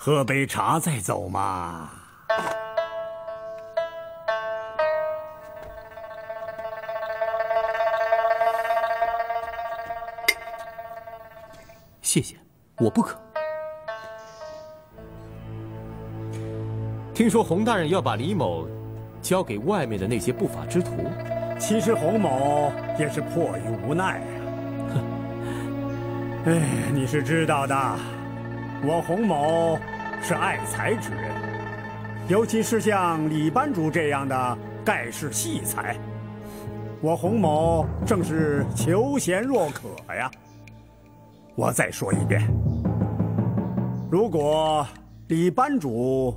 喝杯茶再走嘛。谢谢，我不渴。听说洪大人要把李某交给外面的那些不法之徒，其实洪某也是迫于无奈啊。哎，你是知道的，我洪某是爱才之人，尤其是像李班主这样的盖世细才，我洪某正是求贤若渴呀。我再说一遍，如果李班主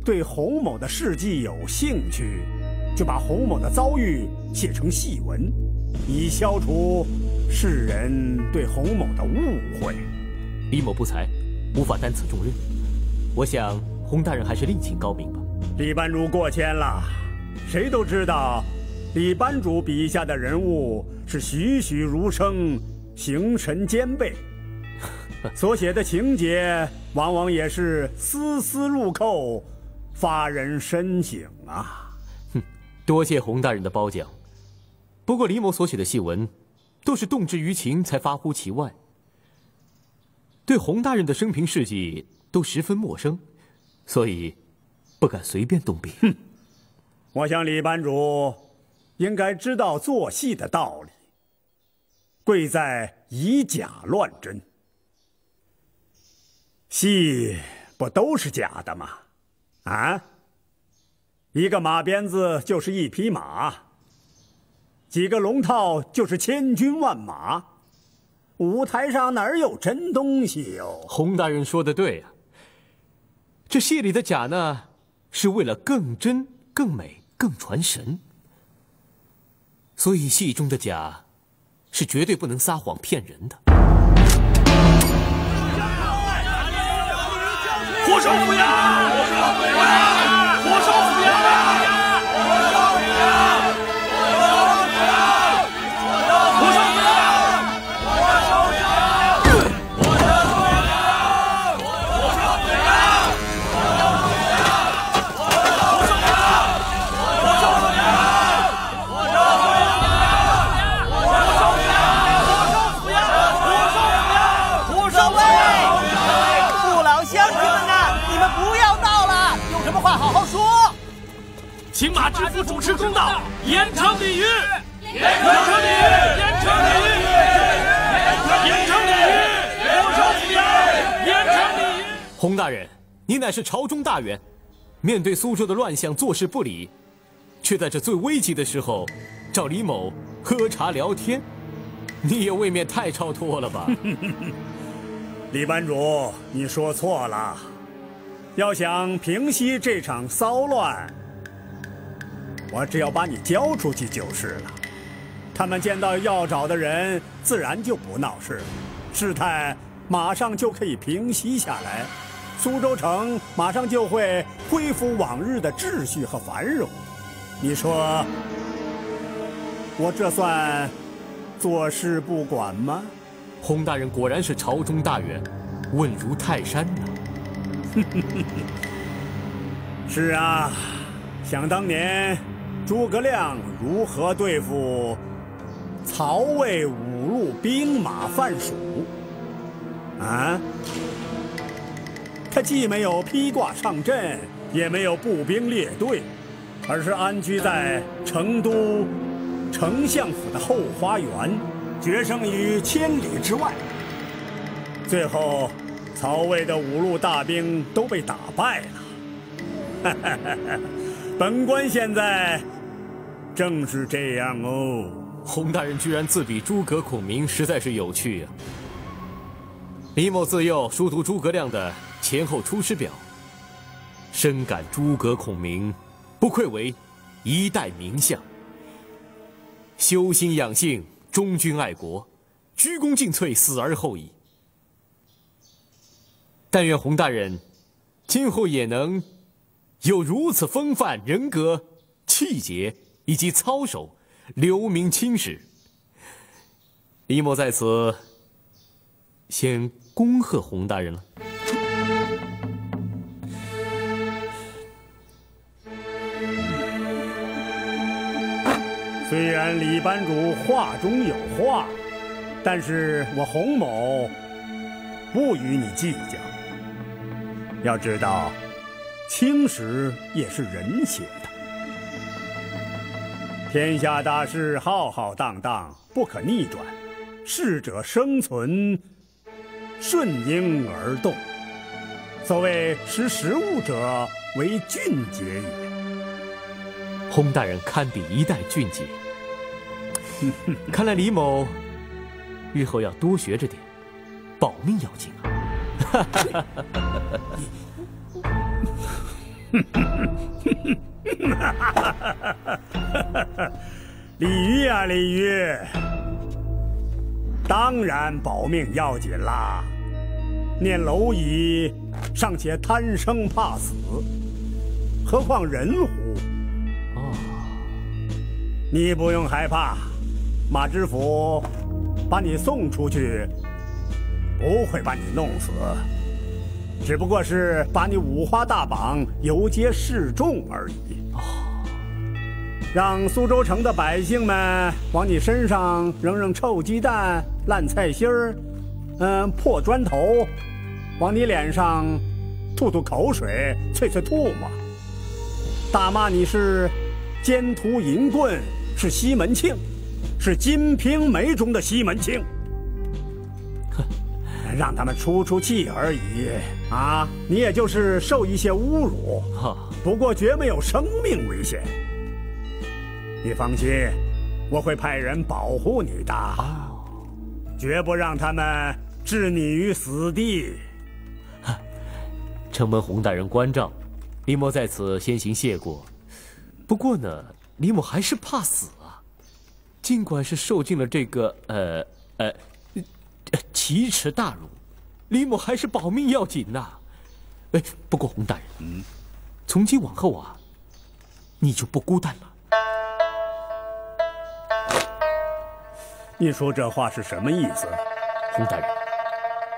对洪某的事迹有兴趣，就把洪某的遭遇写成戏文，以消除世人对洪某的误会。李某不才，无法担此重任。我想洪大人还是另请高明吧。李班主过谦了，谁都知道，李班主笔下的人物是栩栩如生，形神兼备，所写的情节往往也是丝丝入扣，发人深省啊。多谢洪大人的褒奖。不过李某所写的戏文，都是动之于情才发乎其外，对洪大人的生平事迹都十分陌生，所以不敢随便动笔。我想李班主应该知道做戏的道理，贵在以假乱真。戏不都是假的吗？啊？一个马鞭子就是一匹马，几个龙套就是千军万马，舞台上哪儿有真东西哟？洪大人说的对啊，这戏里的假呢，是为了更真、更美、更传神，所以戏中的假是绝对不能撒谎骗人的。火烧府衙！火烧府衙！火烧府衙！请马知府主持公道，严惩鲤鱼，严惩鲤鱼，严惩鲤鱼，严惩鲤鱼，火烧府衙，严惩鲤鱼。洪大人，你乃是朝中大员，面对苏州的乱象坐视不理，却在这最危急的时候找李某喝茶聊天，你也未免太超脱了吧？李班主，你说错了。要想平息这场骚乱，我只要把你交出去就是了。他们见到要找的人，自然就不闹事，事态马上就可以平息下来，苏州城马上就会恢复往日的秩序和繁荣。你说，我这算坐视不管吗？洪大人果然是朝中大员，稳如泰山呐。是啊，想当年诸葛亮如何对付曹魏5路兵马犯蜀啊？他既没有披挂上阵，也没有步兵列队，而是安居在成都丞相府的后花园，决胜于千里之外。最后曹魏的5路大兵都被打败了。本官现在正是这样哦。洪大人居然自比诸葛孔明，实在是有趣啊。李某自幼熟读诸葛亮的前后出师表，深感诸葛孔明不愧为一代名相，修心养性，忠君爱国，鞠躬尽瘁，死而后已。但愿洪大人今后也能有如此风范、人格、气节以及操守，留名青史。李某在此先恭贺洪大人了。虽然李班主话中有话，但是我洪某不与你计较。要知道，青史也是人写的。天下大事浩浩荡荡，不可逆转，适者生存，顺应而动。所谓识时务者为俊杰也。洪大人堪比一代俊杰。看来李某日后要多学着点，保命要紧啊！鲤鱼呀，鲤鱼，当然保命要紧啦。念蝼蚁尚且贪生怕死，何况人乎？哦，你不用害怕，马知府把你送出去，不会把你弄死，只不过是把你五花大绑，游街示众而已。哦，让苏州城的百姓们往你身上扔臭鸡蛋、烂菜心儿，破砖头，往你脸上吐口水、啐唾沫，大骂你是奸徒淫棍，是西门庆，是《金瓶梅》中的西门庆。让他们出气而已啊！你也就是受一些侮辱，不过绝没有生命危险。你放心，我会派人保护你的，绝不让他们置你于死地。承蒙洪大人关照，李某在此先行谢过。不过呢，李某还是怕死啊。尽管是受尽了这个奇耻大辱，李某还是保命要紧呐。不过洪大人，从今往后啊，你就不孤单了。你说这话是什么意思？洪大人，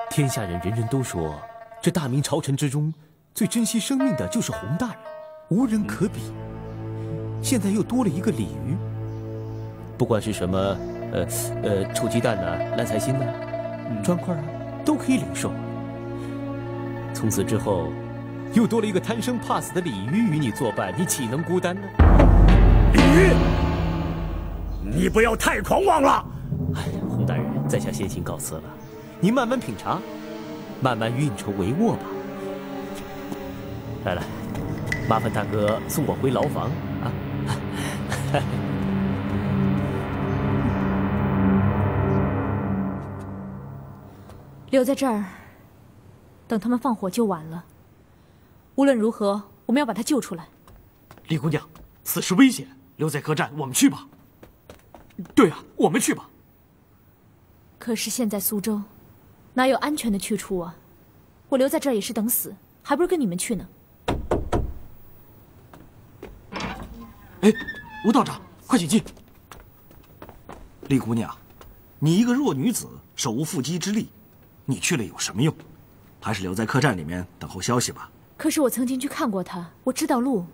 天下人人人都说，这大明朝臣之中最珍惜生命的就是洪大人，无人可比。现在又多了一个鲤鱼，不管是什么臭鸡蛋呐、烂菜心呐、砖块啊，都可以领受。从此之后，又多了一个贪生怕死的鲤鱼与你作伴，你岂能孤单呢？鲤鱼，你不要太狂妄了！哎，洪大人，在下先行告辞了，您慢慢品茶，慢慢运筹帷幄吧。来，麻烦大哥送我回牢房啊！留在这儿，等他们放火就晚了。无论如何，我们要把他救出来。李姑娘，此事危险，留在客栈，我们去吧。对啊，我们去吧。可是现在苏州，哪有安全的去处啊？我留在这儿也是等死，还不如跟你们去呢。哎，吴道长，快请进。李姑娘，你一个弱女子，手无缚鸡之力，你去了有什么用？还是留在客栈里面等候消息吧。可是我曾经去看过他，我知道路。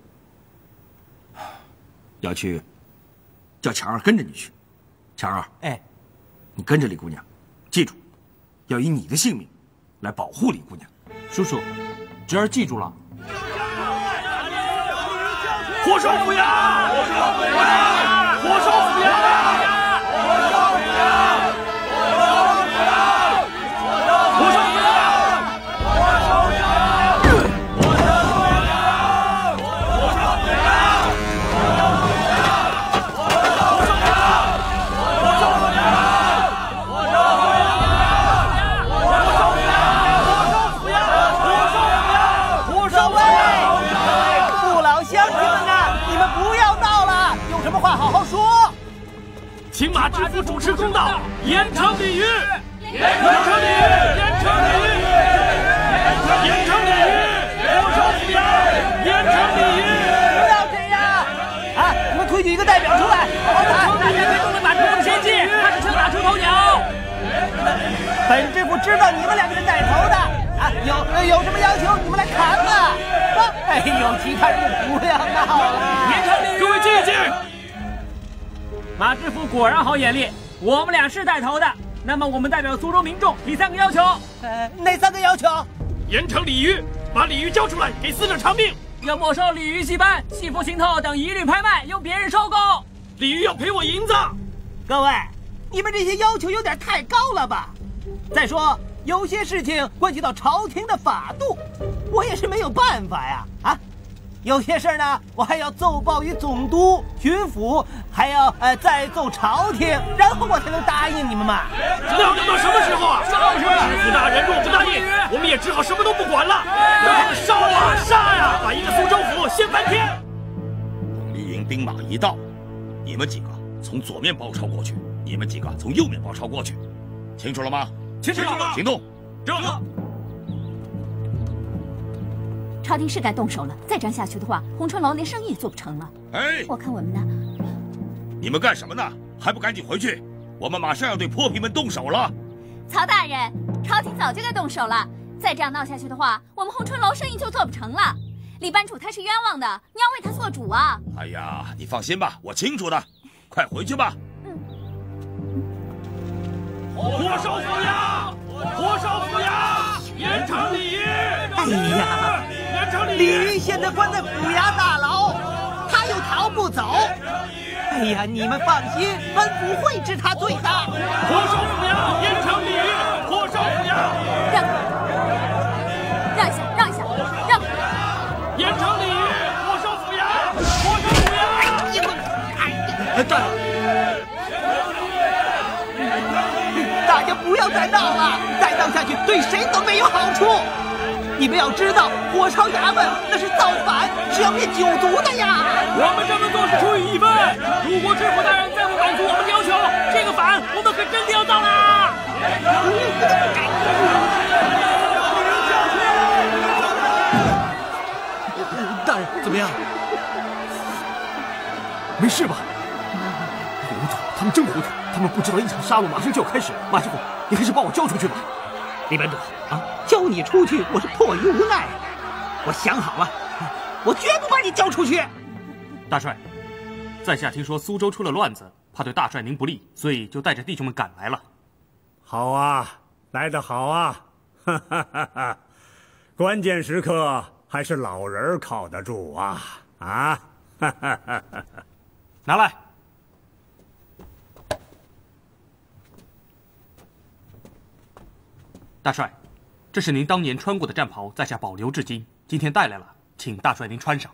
要去，叫强儿跟着你去。强儿，哎，你跟着李姑娘，记住，要以你的性命来保护李姑娘。叔叔，侄儿记住了。火烧府衙！火烧府衙！火烧府衙！请马知府主持公道，严惩鲤鱼，严惩鲤鱼，严惩鲤鱼，严惩鲤鱼，火烧府衙，严惩鲤鱼！不要这样！啊，你们推举一个代表出来，好好谈。大家别动了马知府的先进，他是枪打出头鸟。本知府知道你们两个人带头的啊，有什么要求你们来谈吧。哎呦，其他人不要闹了。严惩鲤鱼，各位静一静。马知府果然好眼力，我们俩是带头的。那么我们代表苏州民众提3个要求。哪3个要求？严惩鲤鱼，把鲤鱼交出来，给死者偿命。要没收鲤鱼戏班、戏服行头等一律拍卖，由别人收购。鲤鱼要赔我银子。各位，你们这些要求有点太高了吧？再说，有些事情关系到朝廷的法度，我也是没有办法呀。有些事儿呢，我还要奏报于总督、巡抚，还要再奏朝廷，然后我才能答应你们嘛。那要等到什么时候啊？就是知府大人若不答应，我们也只好什么都不管了，让他们烧啊杀呀，把一个苏州府掀翻天。等绿营兵马一到，你们几个从左面包抄过去，你们几个从右面包抄过去，清楚了吗？清楚了。行动。这。朝廷是该动手了，再这样下去的话，红春楼连生意也做不成了。哎，我看我们呢，你们干什么呢？还不赶紧回去！我们马上要对泼皮们动手了。曹大人，朝廷早就该动手了，再这样闹下去的话，我们红春楼生意就做不成了。李班主他是冤枉的，你要为他做主啊！哎呀，你放心吧，我清楚的，快回去吧。火烧府衙，火烧府衙，严惩鲤鱼！哎呀，鲤鱼现在关在府衙大牢，他又逃不走。哎呀，你们放心，本府会治他罪的。火烧府衙，严惩鲤鱼！火烧府衙！让一下，让一下，让！严惩鲤鱼！火烧府衙！火烧府衙！站！大家不要再闹了，再闹下去对谁都没有好处。你们要知道，火烧衙门那是造反，是要灭九族的呀！我们这么做是出于义愤。如果知府大人再不满足我们的要求，这个反我们可真的要造啦！大人怎么样？没事吧？糊涂，他们真糊涂，他们不知道一场杀戮马上就要开始。马师傅，你还是把我交出去吧。李班主交你出去，我是迫于无奈。我想好了，我绝不把你交出去。大帅，在下听说苏州出了乱子，怕对大帅您不利，所以就带着弟兄们赶来了。好啊，来得好啊！哈哈哈哈，关键时刻还是老人靠得住啊！啊！哈哈哈哈，拿来。大帅，这是您当年穿过的战袍，在下保留至今，今天带来了，请大帅您穿上。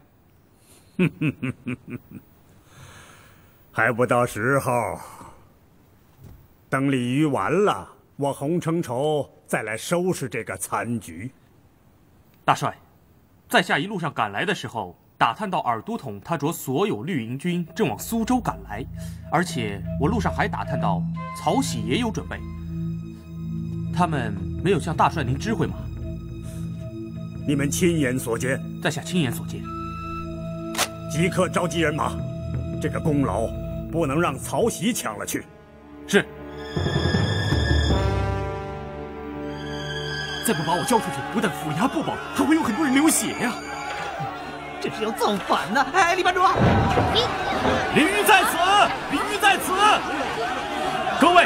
还不到时候，等鲤鱼完了，我洪承畴再来收拾这个残局。大帅，在下一路上赶来的时候，打探到尔都统他着所有绿营军正往苏州赶来，而且我路上还打探到曹玺也有准备。他们没有向大帅您知会吗？你们亲眼所见？在下亲眼所见。即刻召集人马，这个功劳不能让曹玺抢了去。是。再不把我交出去，不但府衙不保，还会有很多人流血呀！这是要造反呢！哎，李班主，鲤鱼在此，鲤鱼在此！各位，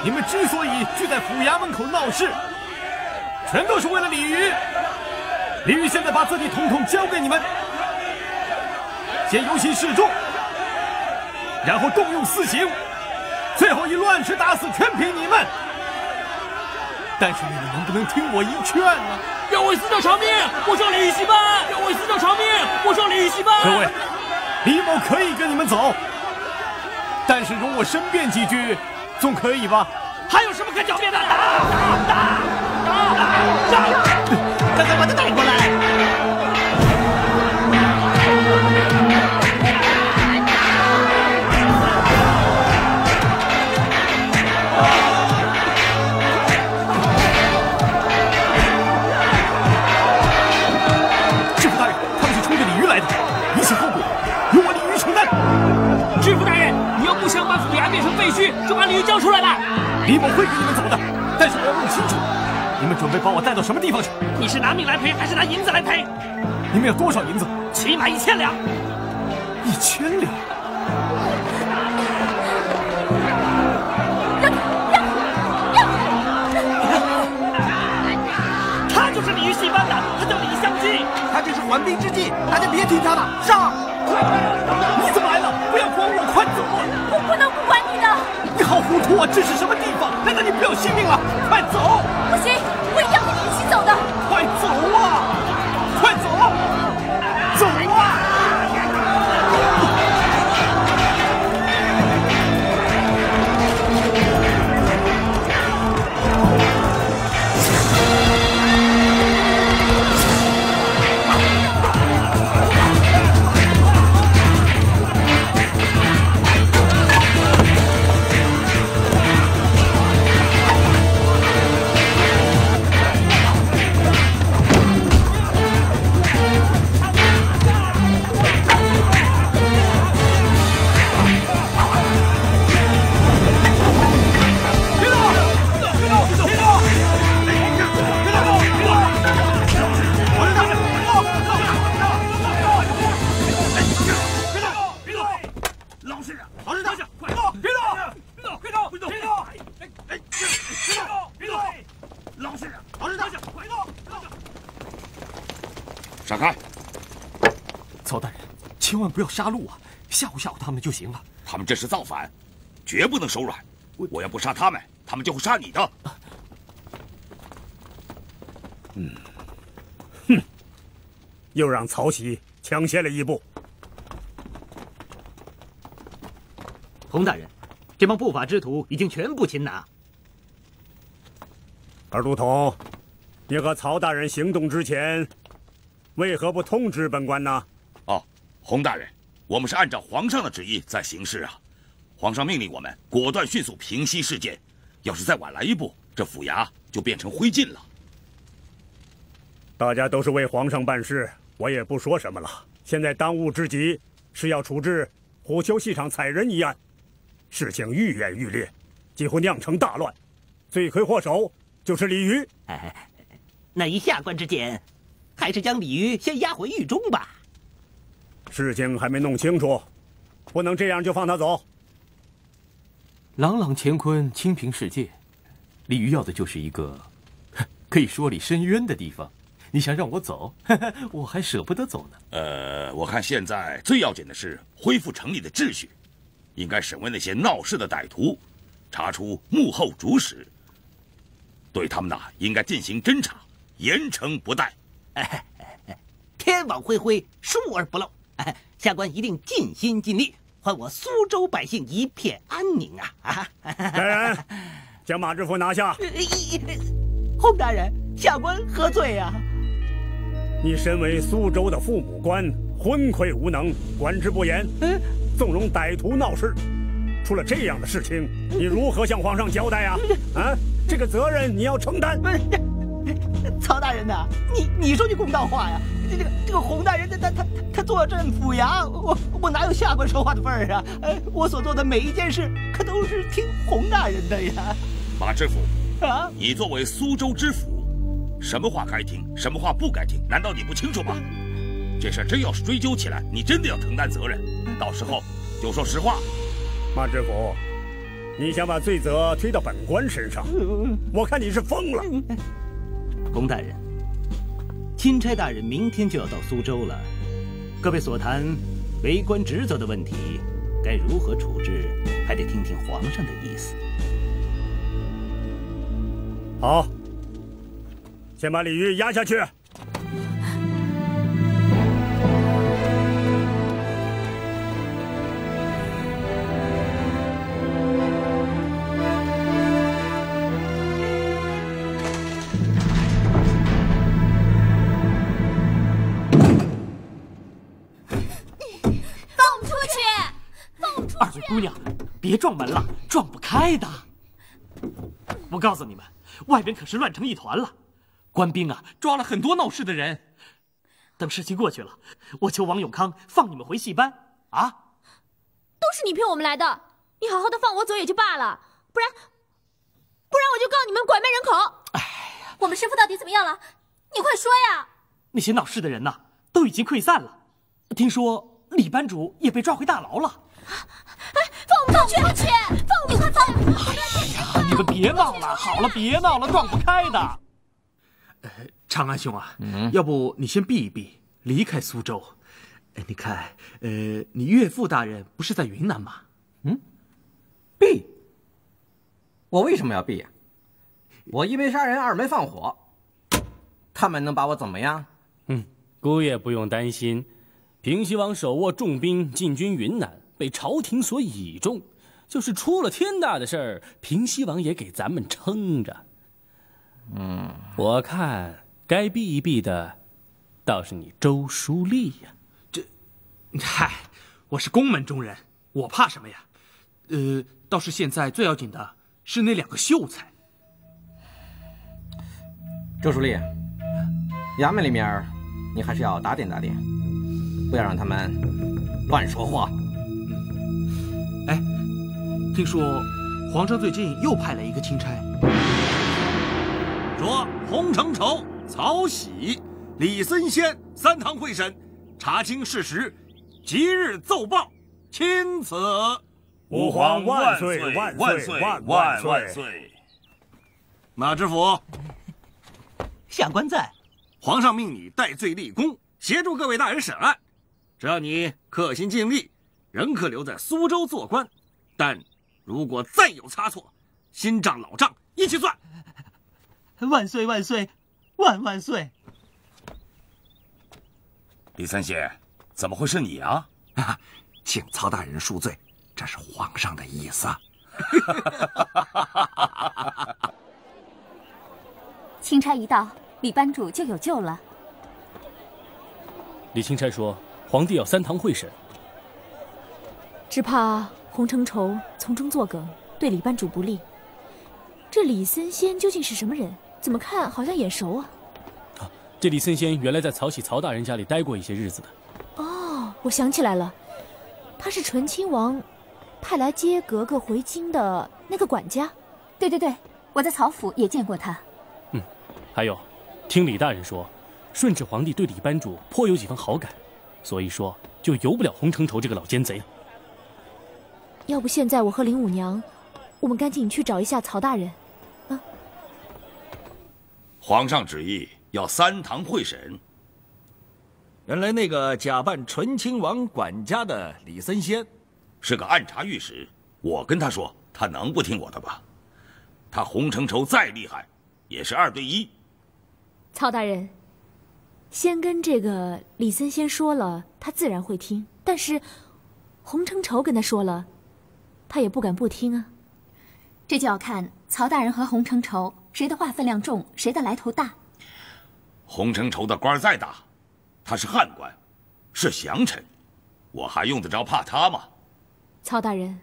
你们之所以聚在府衙门口闹事，全都是为了鲤鱼。鲤鱼现在把自己统统交给你们，先游行示众，然后动用私刑，最后以乱石打死，全凭你们。但是你们能不能听我一劝呢？要为死者偿命，不收鲤鱼戏班！要为死者偿命，不收鲤鱼戏班！各位，李某可以跟你们走，但是容我申辩几句，总可以吧？还有什么可狡辩的？打！快把他带过来！知府大人，他们是冲着鲤鱼来的，一切后果由我鲤鱼承担。知府大人，你要不想把府衙变成废墟，就把鲤鱼交出来吧。李某会跟你们走的，但是我要问清楚，你们准备把我带到什么地方去？你是拿命来赔，还是拿银子来赔？你们要多少银子？起码1000两。1000两？兵之计，大家别听他的，上！你怎么来了？不要管我，快走！我不能不管你的。你好糊涂啊！这是什么地方？难道你不要性命了？快走！不行，我一定要跟你一起走的。快走啊！快走！走啊！闪开！曹大人，千万不要杀戮啊，吓唬吓唬他们就行了。他们这是造反，绝不能手软。我要不杀他们，他们就会杀你的。又让曹玺抢先了一步。洪大人，这帮不法之徒已经全部擒拿。二都统，你和曹大人行动之前，为何不通知本官呢？哦，洪大人，我们是按照皇上的旨意在行事啊。皇上命令我们果断迅速平息事件，要是再晚来一步，这府衙就变成灰烬了。大家都是为皇上办事，我也不说什么了。现在当务之急是要处置虎丘戏场踩人一案，事情愈演愈烈，几乎酿成大乱，罪魁祸首就是李渔。那以下官之见，还是将李渔先押回狱中吧。事情还没弄清楚，不能这样就放他走。朗朗乾坤，清平世界，李渔要的就是一个可以说理申冤的地方。你想让我走，我还舍不得走呢。我看现在最要紧的是恢复城里的秩序，应该审问那些闹事的歹徒，查出幕后主使，对他们呐应该进行侦查，严惩不贷。天网恢恢，疏而不漏。下官一定尽心尽力，还我苏州百姓一片安宁啊！来人，将马知府拿下。洪大人，下官何罪啊？你身为苏州的父母官，昏聩无能，管制不严，纵容歹徒闹事，出了这样的事情，你如何向皇上交代啊？这个责任你要承担。曹大人呐，你说句公道话呀！这个洪大人他坐镇府衙，我哪有下官说话的份儿啊？我所做的每一件事，可都是听洪大人的呀。马知府啊，你作为苏州知府，什么话该听，什么话不该听，难道你不清楚吗？这事真要是追究起来，你真的要承担责任，到时候就说实话。马知府，你想把罪责推到本官身上，我看你是疯了。洪大人，钦差大人明天就要到苏州了，各位所谈为官职责的问题，该如何处置，还得听听皇上的意思。好，先把李渔押下去。二位姑娘，别撞门了，撞不开的。我告诉你们，外边可是乱成一团了，官兵啊抓了很多闹事的人。等事情过去了，我求王永康放你们回戏班啊！都是你骗我们来的，你好好的放我走也就罢了，不然我就告你们拐卖人口。哎呀，我们师父到底怎么样了？你快说呀！那些闹事的人呐，都已经溃散了。听说李班主也被抓回大牢了。放我们去！放我们，快放！哎呀，你们别闹了，好了，别闹了，撞不开的。长安兄啊，要不你先避一避，离开苏州。你看，你岳父大人不是在云南吗？避？我为什么要避呀？我一没杀人，二没放火，他们能把我怎么样？姑爷不用担心，平西王手握重兵进军云南，被朝廷所倚重，就是出了天大的事儿，平西王也给咱们撑着。我看该避一避的，倒是你周书立呀。嗨，我是宫门中人，我怕什么呀？倒是现在最要紧的是那2个秀才。周书立，衙门里面你还是要打点打点，不要让他们乱说话。听说皇上最近又派了一个钦差，说洪承畴、曹玺、李森仙3堂会审，查清事实，即日奏报，钦此。吾皇万岁万岁万岁！马知府，下官在。皇上命你戴罪立功，协助各位大人审案。只要你恪心尽力，仍可留在苏州做官。但如果再有差错，新账老账一起算。万岁万岁万岁！李三仙，怎么会是你啊？请曹大人恕罪，这是皇上的意思。钦差一到，李班主就有救了。李钦差说，皇帝要3堂会审，只怕洪承畴从中作梗，对李班主不利。这李森仙究竟是什么人？怎么看好像眼熟啊？这李森仙原来在曹玺曹大人家里待过一些日子的。我想起来了，他是醇亲王派来接格格回京的那个管家。对，我在曹府也见过他。还有，听李大人说，顺治皇帝对李班主颇有几分好感，所以说就由不了洪承畴这个老奸贼了。要不现在我和林五娘，我们赶紧去找一下曹大人。皇上旨意要3堂会审。原来那个假扮醇亲王管家的李森仙，是个暗察御史。我跟他说，他能不听我的吗？他洪承畴再厉害，也是2对1。曹大人，先跟这个李森仙说了，他自然会听。但是洪承畴跟他说了，他也不敢不听啊。这就要看曹大人和洪承畴谁的话分量重，谁的来头大。洪承畴的官再大，他是汉官，是降臣，我还用得着怕他吗？曹大人，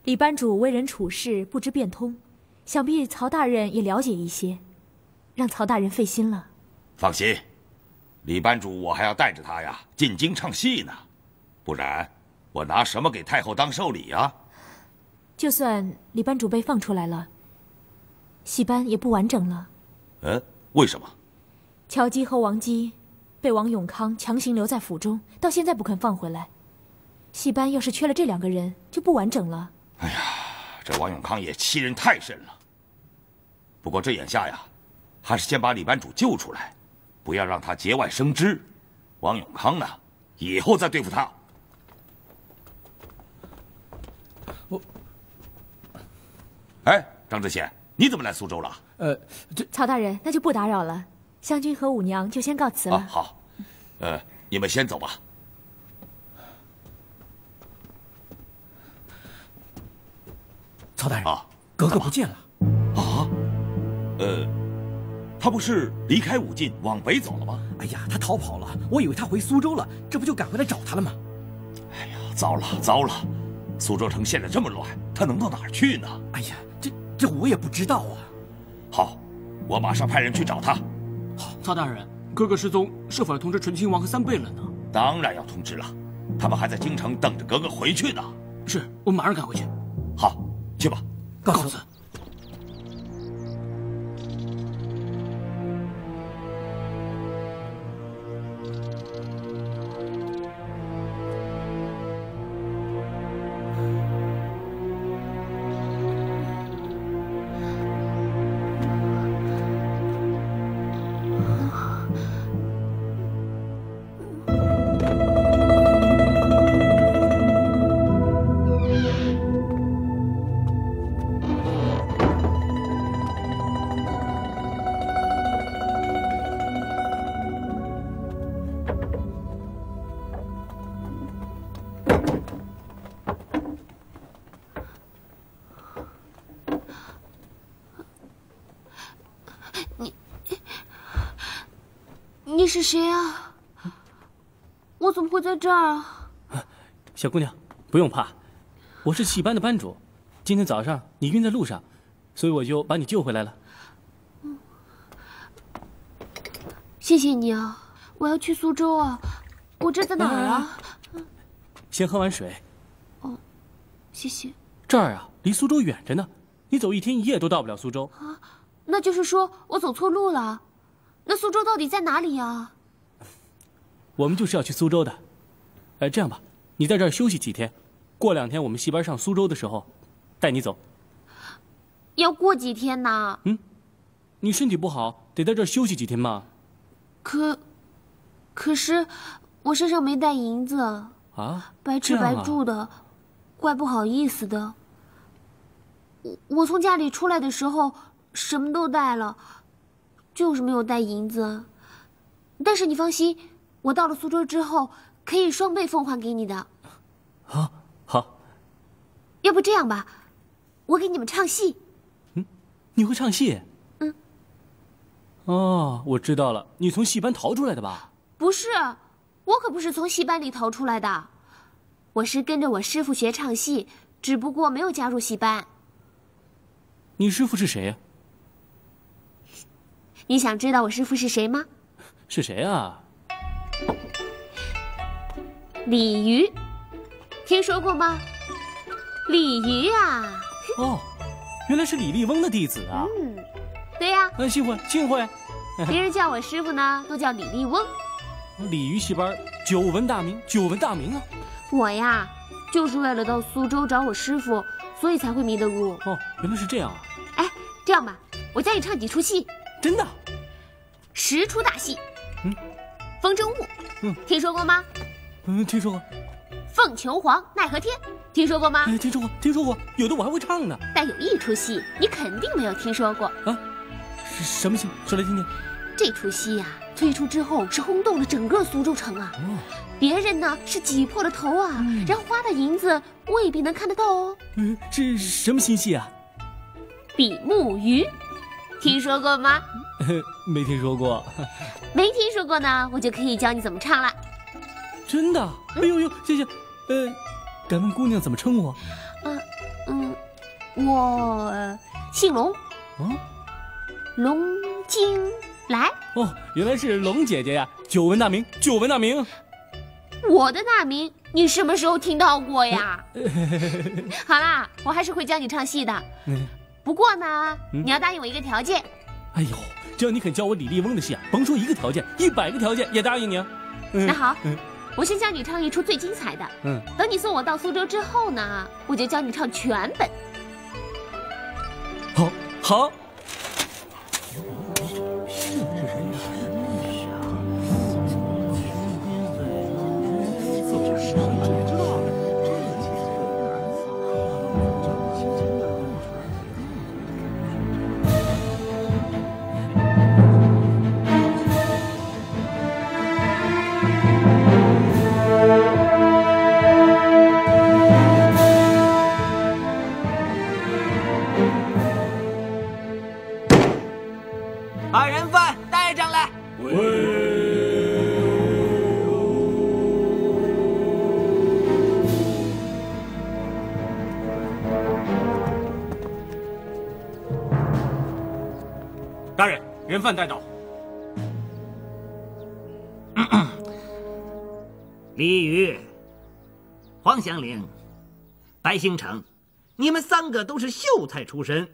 李班主为人处事不知变通，想必曹大人也了解一些，让曹大人费心了。放心，李班主我还要带着他呀进京唱戏呢，不然我拿什么给太后当寿礼啊？就算李班主被放出来了，戏班也不完整了。为什么？乔姬和王姬被王永康强行留在府中，到现在不肯放回来。戏班要是缺了这2个人，就不完整了。哎呀，这王永康也欺人太甚了。不过这眼下呀，还是先把李班主救出来，不要让他节外生枝。王永康呢，以后再对付他。张知县，你怎么来苏州了？曹大人，那就不打扰了，湘君和五娘就先告辞了。好，你们先走吧。曹大人，格格不见了。他不是离开武进往北走了吗？哎呀，他逃跑了，我以为他回苏州了，这不就赶回来找他了吗？哎呀，糟了！苏州城现在这么乱，他能到哪儿去呢？哎呀，这我也不知道啊。好，我马上派人去找他。好，曹大人，格格失踪，是否要通知醇亲王和3贝勒呢？当然要通知了，他们还在京城等着格格回去呢。是，我马上赶回去。好，去吧。告辞。你是谁啊？我怎么会在这儿啊？小姑娘，不用怕，我是戏班的班主。今天早上你晕在路上，所以我就把你救回来了。谢谢你啊！我要去苏州啊！我这在哪儿啊？先喝碗水。哦，谢谢。这儿啊，离苏州远着呢，你走1天1夜都到不了苏州。啊，那就是说我走错路了。那苏州到底在哪里呀？我们就是要去苏州的。这样吧，你在这儿休息几天，过2天我们戏班上苏州的时候，带你走。要过几天呢？你身体不好，得在这儿休息几天嘛。可是我身上没带银子啊，白吃白住的，怪不好意思的。我从家里出来的时候什么都带了，就是没有带银子。但是你放心，我到了苏州之后可以双倍奉还给你的。好。要不这样吧，我给你们唱戏。你会唱戏？哦，我知道了，你从戏班逃出来的吧？不是，我可不是从戏班里逃出来的，我是跟着我师傅学唱戏，只不过没有加入戏班。你师傅是谁呀？你想知道我师傅是谁吗？是谁啊？李渔，听说过吗？李渔啊！哦，原来是李笠翁的弟子啊！对呀。幸会。别人叫我师傅呢，都叫李笠翁。鲤鱼戏班久闻大名啊！我呀，就是为了到苏州找我师傅，所以才会迷的路。哦，原来是这样啊！哎，这样吧，我教你唱几出戏。真的？10出大戏。风筝误。听说过吗？听说过。凤求凰，奈何天，听说过吗？听说过，有的我还会唱呢。但有一出戏你肯定没有听说过啊？什么戏？说来听听。这出戏呀，推出之后是轰动了整个苏州城啊！别人呢是挤破了头啊，然后花的银子未必能看得到哦。是什么新戏啊？比目鱼，听说过吗？没听说过。没听说过呢，我就可以教你怎么唱了。真的？哎呦，谢谢。敢问姑娘怎么称呼？我姓龙。龙金来。哦，原来是龙姐姐呀！久闻大名。我的大名你什么时候听到过呀？好啦，我还是会教你唱戏的。不过呢，你要答应我一个条件。哎呦，只要你肯教我李笠翁的戏啊，甭说1个条件，100个条件也答应你啊。那好，我先教你唱一出最精彩的。等你送我到苏州之后呢，我就教你唱全本。好。把人犯带上来。大人，人犯带到。李渔、黄祥岭、白兴成，你们3个都是秀才出身，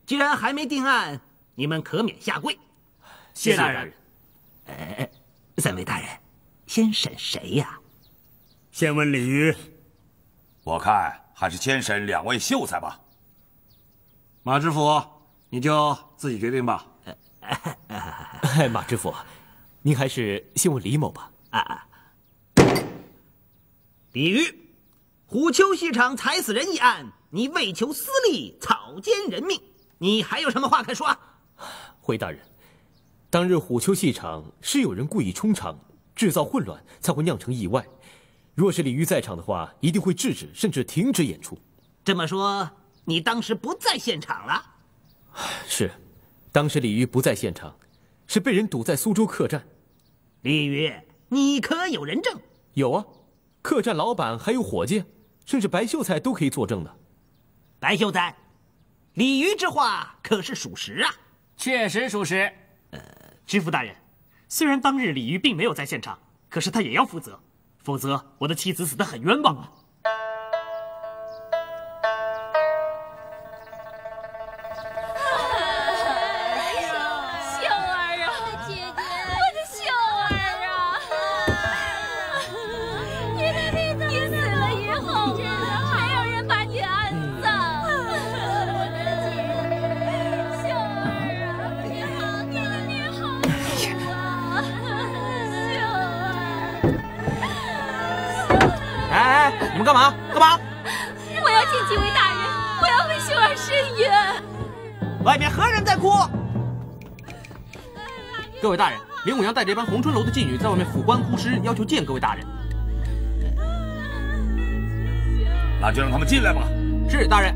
既然还没定案，你们可免下跪。谢大人。3位大人，先审谁呀？先问李渔。我看还是先审2位秀才吧。马知府，你就自己决定吧。马知府，您还是先问李某吧。李渔，虎丘戏场踩死人一案，你为求私利草菅人命，你还有什么话可说？回大人，当日虎丘戏场是有人故意冲场，制造混乱，才会酿成意外。若是李渔在场的话，一定会制止甚至停止演出。这么说，你当时不在现场了？是，当时李渔不在现场，是被人堵在苏州客栈。李宇，你可有人证？有啊，客栈老板还有伙计，甚至白秀才都可以作证的。白秀才，李宇之话可是属实啊？确实属实。知府大人，虽然当日李鱼并没有在现场，可是他也要负责，否则我的妻子死得很冤枉啊。你们干嘛？干嘛？我要见几位大人，我要为秀儿伸冤。外面何人在哭？各位大人，林武阳带着一帮红春楼的妓女在外面府官哭尸，要求见各位大人。那就让他们进来吧。是大人。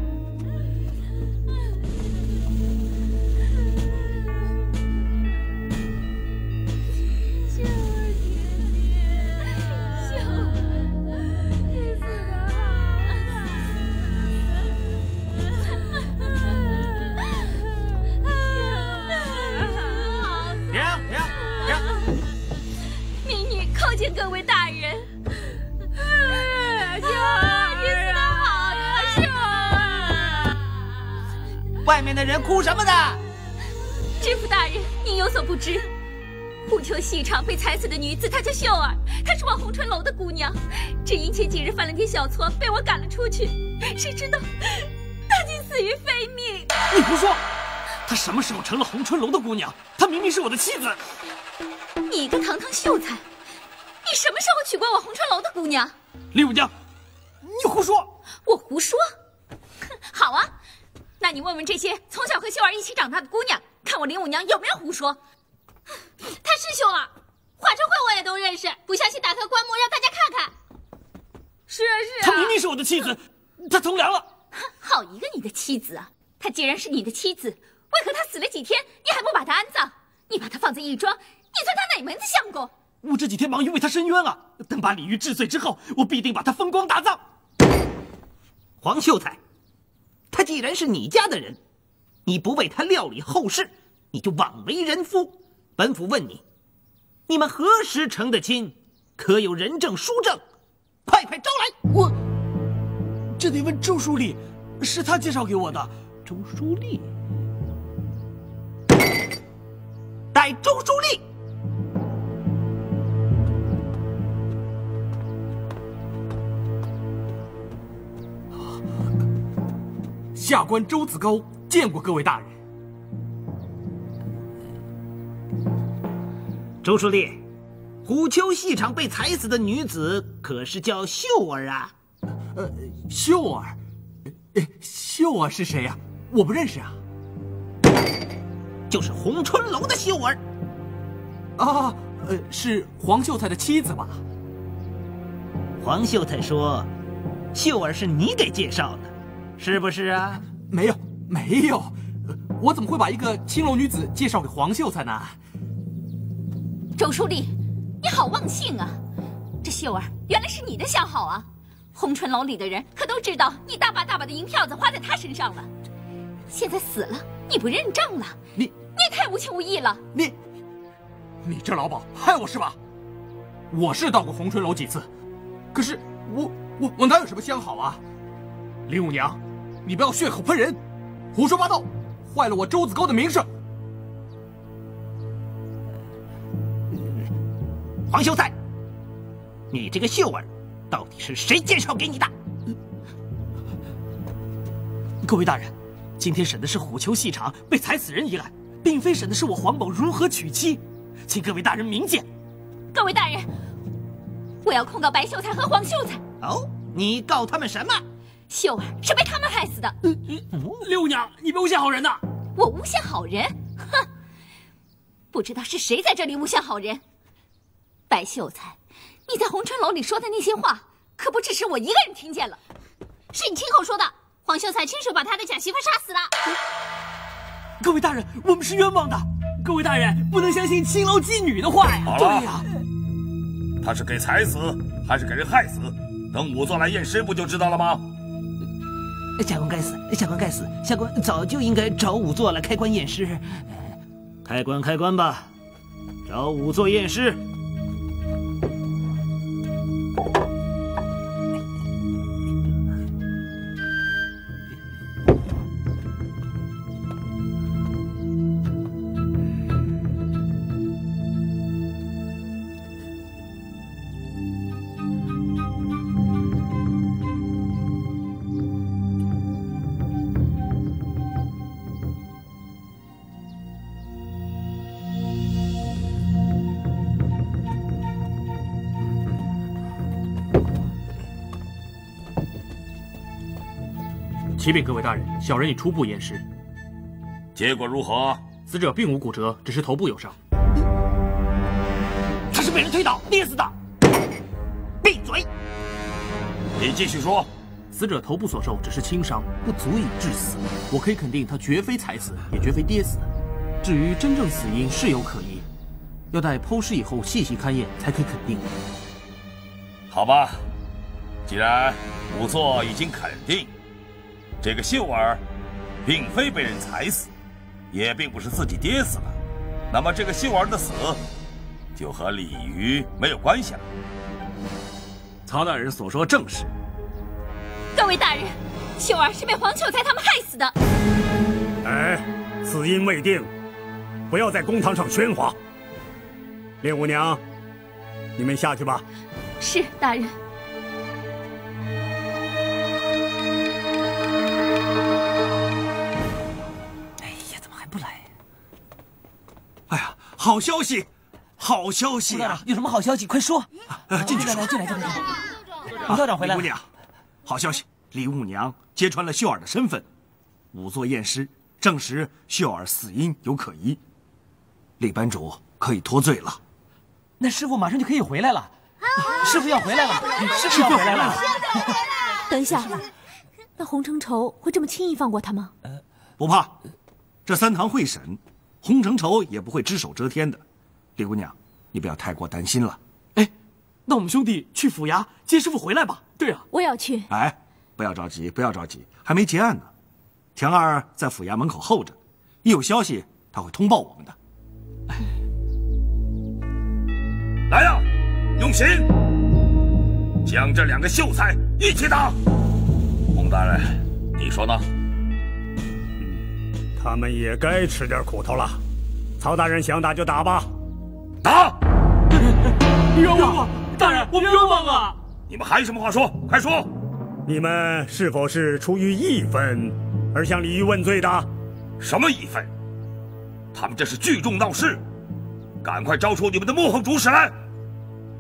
各位大人，秀儿，你死得好呀，秀儿！外面的人哭什么呢？知府大人，您有所不知，虎丘戏场被踩死的女子，她叫秀儿，她是我红春楼的姑娘，只因前几日犯了点小错，被我赶了出去。谁知道她竟死于非命！你胡说！她什么时候成了红春楼的姑娘？她明明是我的妻子！你个堂堂秀才！你什么时候娶过我红春楼的姑娘？李武娘，你胡说！我胡说？好啊，那你问问这些从小和秀儿一起长大的姑娘，看我林武娘有没有胡说？她是秀儿，华春会我也都认识，不相信打开棺木让大家看看。是啊是啊，她明明是我的妻子，她从良了。好一个你的妻子啊！她既然是你的妻子，为何她死了几天你还不把她安葬？你把她放在义庄，你算她哪门子相公？我这几天忙于为他伸冤啊！等把李玉治罪之后，我必定把他风光大葬。黄秀才，他既然是你家的人，你不为他料理后事，你就枉为人夫。本府问你，你们何时成的亲？可有人证书证？快快招来！这得问周书立，是他介绍给我的。周书立，带周书立。下官周子高见过各位大人。周书立，虎丘戏场被踩死的女子可是叫秀儿啊？秀儿，秀儿是谁呀？我不认识啊。就是红春楼的秀儿。啊，是黄秀才的妻子吧？黄秀才说，秀儿是你给介绍的。是不是啊？没有，我怎么会把一个青楼女子介绍给黄秀才呢？周书立，你好忘性啊！这秀儿原来是你的相好啊！红春楼里的人可都知道你大把大把的银票子花在她身上了，现在死了你不认账了？你也太无情无义了！你这老鸨害我是吧？我是到过红春楼几次，可是我哪有什么相好啊？林武娘，你不要血口喷人，胡说八道，坏了我周子高的名声。黄秀才，你这个秀儿，到底是谁介绍给你的？各位大人，今天审的是虎丘戏场被踩死人一案，并非审的是我黄某如何娶妻，请各位大人明鉴。各位大人，我要控告白秀才和黄秀才。哦，你告他们什么？秀儿是被他们害死的。六娘，你别诬陷好人呐！我诬陷好人？哼！不知道是谁在这里诬陷好人。白秀才，你在红春楼里说的那些话，可不只是我一个人听见了，是你亲口说的。黄秀才亲手把他的假媳妇杀死了。各位大人，我们是冤枉的。各位大人不能相信青楼妓女的话呀！好了，对呀，他是给踩死还是给人害死？等仵作来验尸不就知道了吗？下官该死，下官该死，下官早就应该找仵作来开棺验尸。开棺吧，找仵作验尸。启禀各位大人，小人已初步验尸，结果如何？死者并无骨折，只是头部有伤。他是被人推倒捏死的。闭嘴！你继续说。死者头部所受只是轻伤，不足以致死。我可以肯定，他绝非踩死，也绝非跌死。至于真正死因，是有可疑，要待剖尸以后细细勘验才可以肯定。好吧，既然仵作已经肯定。这个秀儿，并非被人踩死，也并不是自己跌死了，那么这个秀儿的死，就和李渔没有关系了。曹大人所说正是。各位大人，秀儿是被黄秀才他们害死的。哎，死因未定，不要在公堂上喧哗。令五娘，你们下去吧。是，大人。好消息，好消息啊！有什么好消息？快说！进去说。进来。吴道长回来了。李姑娘，好消息，李五娘揭穿了秀儿的身份，仵作验尸证实秀儿死因有可疑，李班主可以脱罪了。那师傅马上就可以回来了。师傅要回来了，师傅要回来了。等一下，那洪承畴会这么轻易放过他吗？不怕，这3堂会审。洪承畴也不会只手遮天的，李姑娘，你不要太过担心了。哎，那我们兄弟去府衙接师傅回来吧。对啊，我也要去。哎，不要着急，不要着急，还没结案呢。田二在府衙门口候着，一有消息他会通报我们的。来呀，用刑，将这2个秀才一起打。洪大人，你说呢？他们也该吃点苦头了。曹大人想打就打吧。打！冤枉！大人，我们冤枉啊！你们还有什么话说？快说！你们是否是出于义愤而向李渔问罪的？什么义愤？他们这是聚众闹事，赶快招出你们的幕后主使来！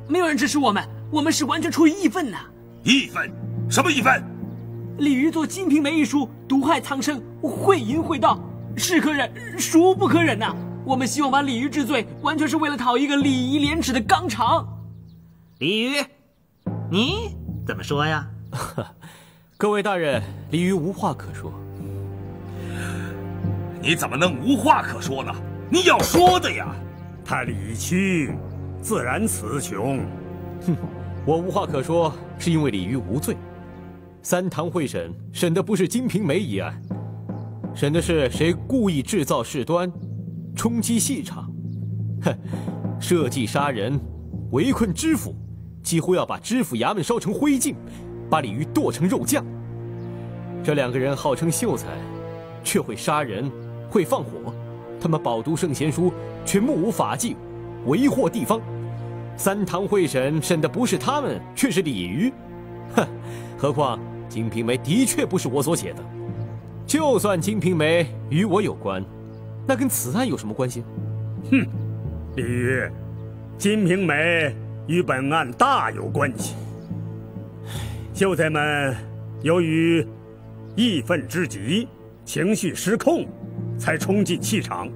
没有人指使我们，我们是完全出于义愤呐。义愤？什么义愤？李渔做《金瓶梅》一书，毒害苍生，讳淫秽道。是可忍，孰不可忍呐！我们希望把李渔治罪，完全是为了讨一个礼仪廉耻的纲常。李渔，你怎么说呀？各位大人，李渔无话可说。你怎么能无话可说呢？你要说的呀！他理屈，自然词穷。哼，我无话可说，是因为李渔无罪。3堂会审审的不是《金瓶梅》一案。审的是谁故意制造事端，冲击戏场，设计杀人，围困知府，几乎要把知府衙门烧成灰烬，把李渔剁成肉酱。这2个人号称秀才，却会杀人，会放火，他们饱读圣贤书，却目无法纪，为祸地方。3堂会审审的不是他们，却是李渔。何况《金瓶梅》的确不是我所写的。就算《金瓶梅》与我有关，那跟此案有什么关系？哼，李渔，《金瓶梅》与本案大有关系。秀才们由于义愤之极，情绪失控，才冲进戏场，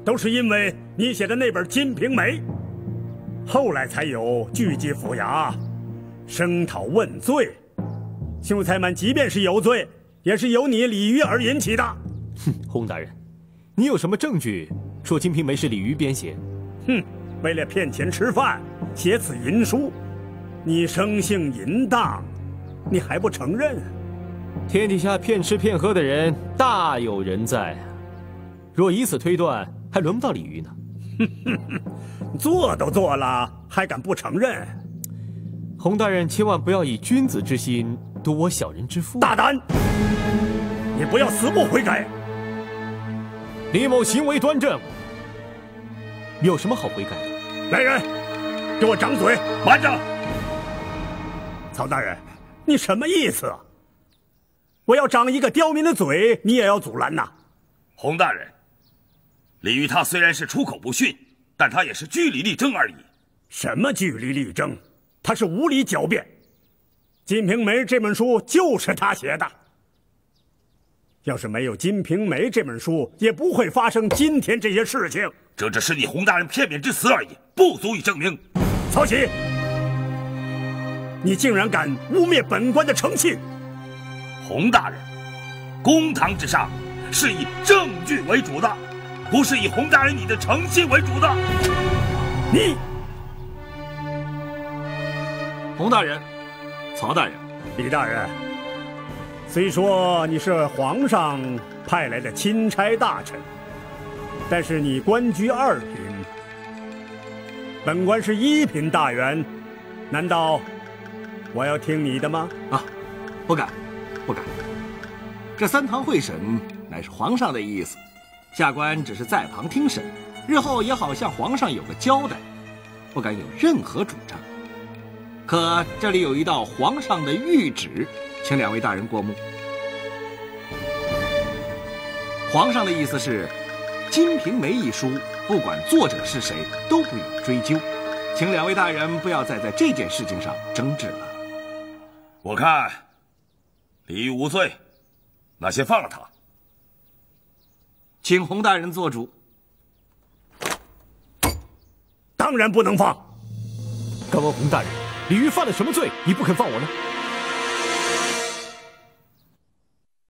都是因为你写的那本《金瓶梅》，后来才有聚集府衙，声讨问罪。秀才们即便是有罪，也是由你李渔而引起的。哼，洪大人，你有什么证据说《金瓶梅》是李渔编写。哼，为了骗钱吃饭，写此淫书，你生性淫荡，你还不承认？天底下骗吃骗喝的人大有人在，若以此推断，还轮不到李渔呢。做都做了，还敢不承认？洪大人千万不要以君子之心度我小人之腹。大胆！你不要死不悔改。李某行为端正，有什么好悔改的？来人，给我掌嘴！慢着！曹大人，你什么意思？我要掌一个刁民的嘴，你也要阻拦呐？洪大人，李渔他虽然是出口不逊，但他也是据理力争而已。什么据理力争？他是无理狡辩。《金瓶梅》这本书就是他写的。要是没有《金瓶梅》这本书，也不会发生今天这些事情。这只是你洪大人片面之词而已，不足以证明。曹玺，你竟然敢污蔑本官的诚信！洪大人，公堂之上是以证据为主的，不是以洪大人你的诚信为主的。你，洪大人，曹大人，李大人。虽说你是皇上派来的钦差大臣，但是你官居2品，本官是1品大员，难道我要听你的吗？啊，不敢，不敢。这3堂会审乃是皇上的意思，下官只是在旁听审，日后也好向皇上有个交代，不敢有任何主张。可这里有一道皇上的谕旨，请2位大人过目。皇上的意思是，《金瓶梅》一书，不管作者是谁，都不予追究，请2位大人不要再在这件事情上争执了。我看李渔无罪，那先放了他。请洪大人做主。当然不能放。敢问洪大人，李渔犯了什么罪，你不肯放我呢？